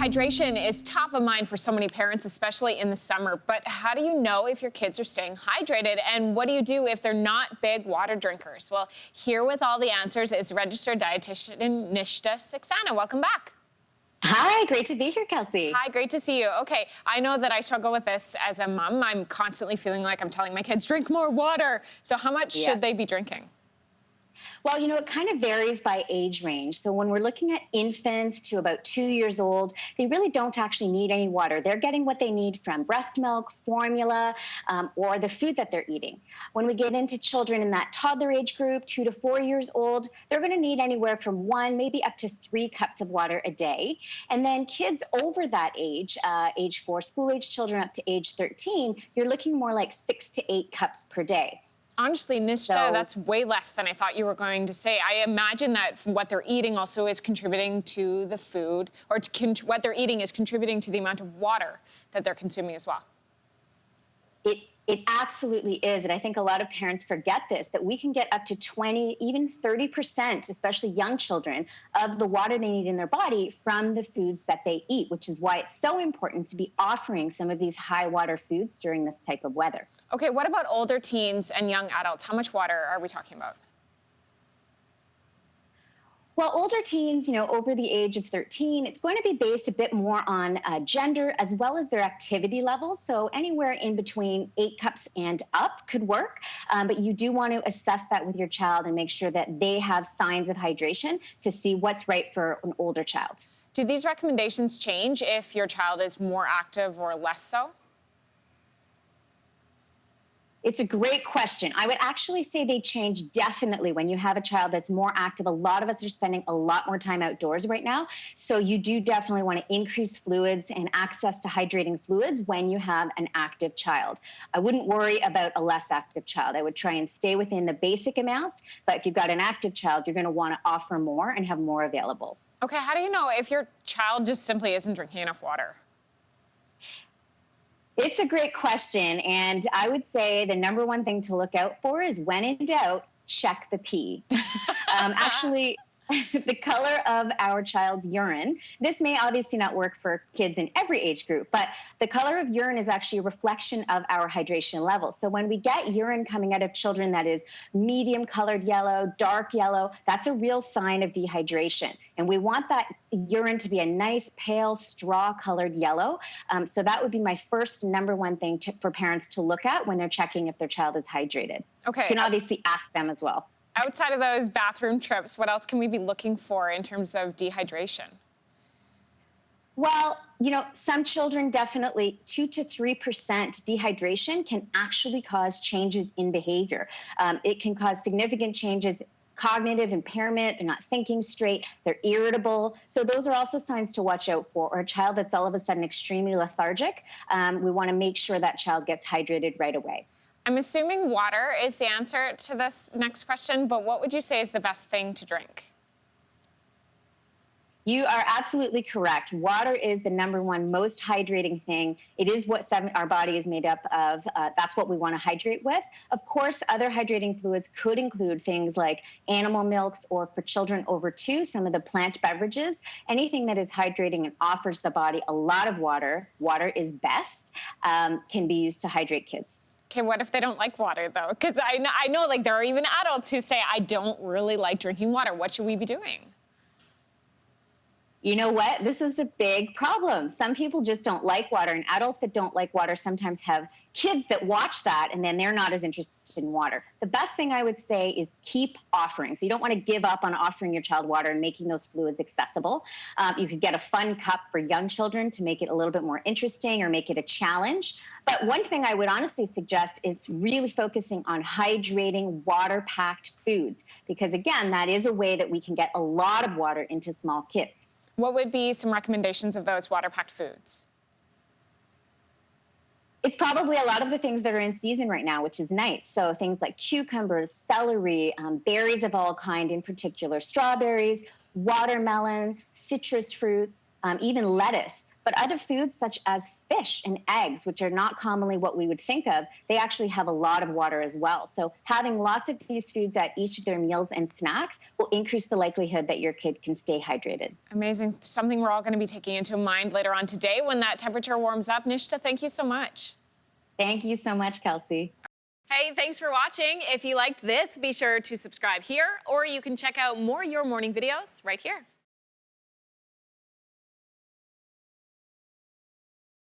Hydration is top of mind for so many parents, especially in the summer. But how do you know if your kids are staying hydrated? And what do you do if they're not big water drinkers? Well, here with all the answers is registered dietitian Nishta Saxena. Welcome back. Hi, great to be here, Kelsey. Hi, great to see you. Okay, I know that I struggle with this as a mom. I'm constantly feeling like I'm telling my kids, drink more water. So how much should they be drinking? Well, you know, it kind of varies by age range. So when we're looking at infants to about 2 years old, they really don't actually need any water. They're getting what they need from breast milk, formula, or the food that they're eating. When we get into children in that toddler age group, 2 to 4 years old, they're going to need anywhere from 1, maybe up to 3 cups of water a day. And then kids over that age, age 4, school-age children up to age 13, you're looking more like 6 to 8 cups per day. Honestly, Nishta, that's way less than I thought you were going to say. I imagine that what they're eating also is contributing to the food, or what they're eating is contributing to the amount of water that they're consuming as well. It absolutely is. And I think a lot of parents forget this, that we can get up to 20, even 30%, especially young children, of the water they need in their body from the foods that they eat, which is why it's so important to be offering some of these high water foods during this type of weather. Okay, what about older teens and young adults? How much water are we talking about? Well, older teens, you know, over the age of 13, it's going to be based a bit more on gender as well as their activity levels. So anywhere in between 8 cups and up could work. But you do want to assess that with your child and make sure that they have signs of hydration to see what's right for an older child. Do these recommendations change if your child is more active or less so? It's a great question. I would actually say they change definitely when you have a child that's more active. A lot of us are spending a lot more time outdoors right now. So you do definitely want to increase fluids and access to hydrating fluids when you have an active child. I wouldn't worry about a less active child. I would try and stay within the basic amounts. But if you've got an active child, you're going to want to offer more and have more available. Okay, how do you know if your child just simply isn't drinking enough water? It's a great question, and I would say the number one thing to look out for is when in doubt, check the pee. Actually, the color of our child's urine, this may obviously not work for kids in every age group, but the color of urine is actually a reflection of our hydration level. So when we get urine coming out of children that is medium colored yellow, dark yellow, that's a real sign of dehydration. And we want that urine to be a nice, pale, straw-colored yellow. So that would be my first number one thing for parents to look at when they're checking if their child is hydrated. Okay. You can obviously ask them as well. Outside of those bathroom trips, what else can we be looking for in terms of dehydration? Well, you know, some children definitely 2 to 3% dehydration can actually cause changes in behavior. It can cause significant changes, cognitive impairment, they're not thinking straight, they're irritable. So those are also signs to watch out for. Or a child that's all of a sudden extremely lethargic, we want to make sure that child gets hydrated right away. I'm assuming water is the answer to this next question, but what would you say is the best thing to drink? You are absolutely correct. Water is the number one most hydrating thing. It is what our body is made up of. That's what we want to hydrate with. Of course, other hydrating fluids could include things like animal milks, or for children over 2, some of the plant beverages. Anything that is hydrating and offers the body a lot of water, water is best, can be used to hydrate kids. Okay, what if they don't like water, though? Because I know, like, there are even adults who say, I don't really like drinking water. What should we be doing? You know what? This is a big problem. Some people just don't like water, and adults that don't like water sometimes have kids that watch that, and then they're not as interested in water. The best thing I would say is keep offering. So you don't want to give up on offering your child water and making those fluids accessible. You could get a fun cup for young children to make it a little bit more interesting or make it a challenge. But one thing I would honestly suggest is really focusing on hydrating, water-packed foods, because again, that is a way that we can get a lot of water into small kids. What would be some recommendations of those water-packed foods? It's probably a lot of the things that are in season right now, which is nice. So things like cucumbers, celery, berries of all kind, in particular strawberries, watermelon, citrus fruits, even lettuce. But other foods such as fish and eggs, which are not commonly what we would think of, they actually have a lot of water as well. So having lots of these foods at each of their meals and snacks will increase the likelihood that your kid can stay hydrated. Amazing. Something we're all going to be taking into mind later on today when that temperature warms up. Nishta, thank you so much. Thank you so much, Kelsey. Hey, thanks for watching. If you liked this, be sure to subscribe here, or you can check out more Your Morning videos right here.